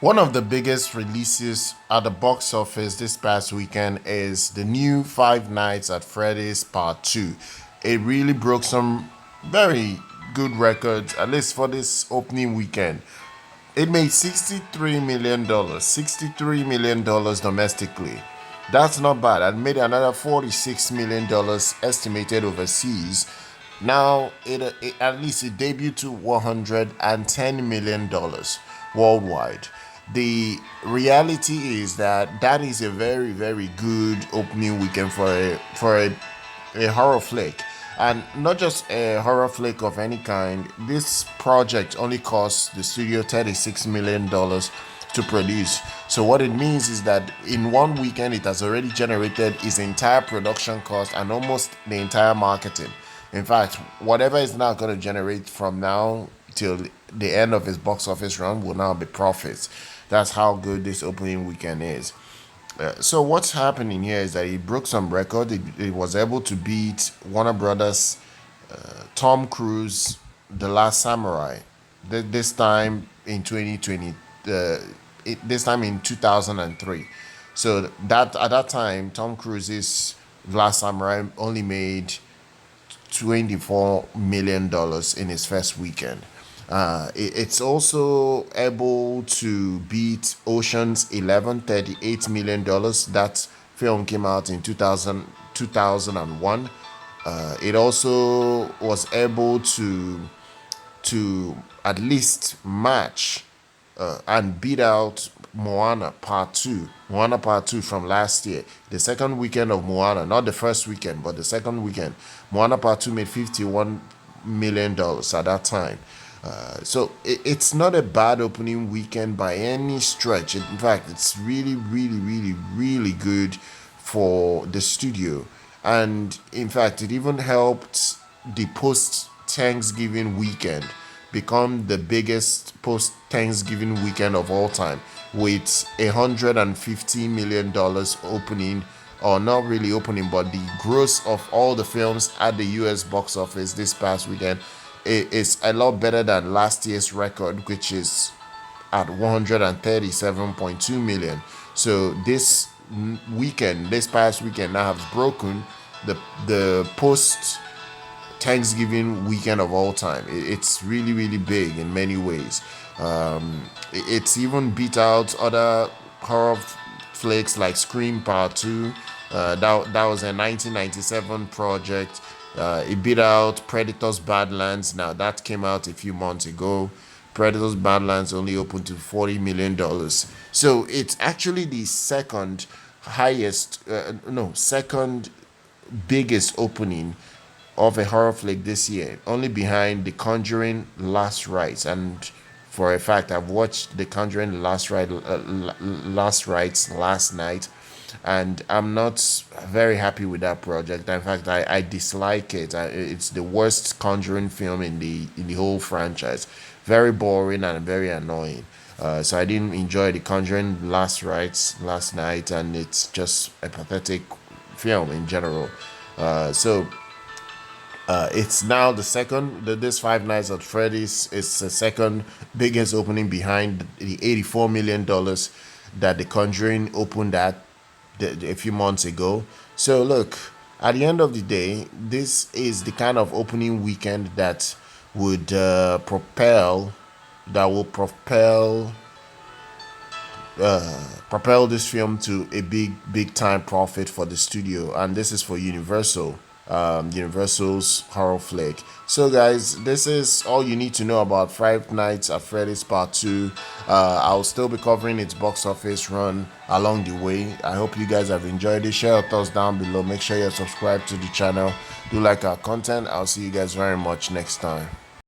One of the biggest releases at the box office this past weekend is the new Five Nights at Freddy's Part 2. It really broke some very good records, at least for this opening weekend. It made $63 million, dollars, $63 million domestically. That's not bad. And made another $46 million estimated overseas. Now, at least it debuted to $110 million worldwide. The reality is that that is a very, very good opening weekend for a horror flick. And not just a horror flick of any kind. This project only cost the studio $36 million to produce. So what it means is that in one weekend it has already generated its entire production cost and almost the entire marketing. In fact, whatever is now going to generate from now till the end of its box office run will now be profits. That's how good this opening weekend is. So what's happening here is that it broke some record. It was able to beat Warner Brothers, Tom Cruise, The Last Samurai. This time in 2020, this time in 2003. So that at that time, Tom Cruise's Last Samurai only made $24 million in its first weekend. It's also able to beat Ocean's 11, $38 million. That film came out in 2001. It also was able to at least match and beat out Moana Part 2. Moana Part 2 from last year. The second weekend of Moana, not the first weekend, but the second weekend. Moana Part 2 made $51 million at that time. So it's not a bad opening weekend by any stretch. In fact, it's really, really, really, really good for the studio. And in fact, it even helped the post Thanksgiving weekend become the biggest post Thanksgiving weekend of all time with $150 million opening, or not really opening, but the gross of all the films at the US box office this past weekend is a lot better than last year's record, which is at 137.2 million. So this past weekend now has broken the post Thanksgiving weekend of all time. It's really, really big in many ways. It's even beat out other horror flicks like Scream Part 2. That was a 1997 project. It beat out Predator's Badlands. Now, that came out a few months ago. Predator's Badlands only opened to $40 million. So it's actually the second second biggest opening of a horror flick this year, only behind The Conjuring Last Rites. And for a fact, I've watched The Conjuring Last Rites last night, and I'm not very happy with that project. In fact, I dislike it. It's the worst Conjuring film in the whole franchise. Very boring and very annoying. So I didn't enjoy The Conjuring Last Rites last night, and it's just a pathetic film in general. So it's now the second. This Five Nights at Freddy's is the second biggest opening behind the $84 million that The Conjuring opened at a few months ago. So look, at the end of the day, this is the kind of opening weekend that would will propel this film to a big time profit for the studio, and this is for Universal. Universal's horror flick. So guys, this is all you need to know about Five Nights at Freddy's Part 2. I'll still be covering its box office run along the way. I hope you guys have enjoyed it. Share your thoughts down below. Make sure you're subscribed to the channel. Do like our content. I'll see you guys very much next time.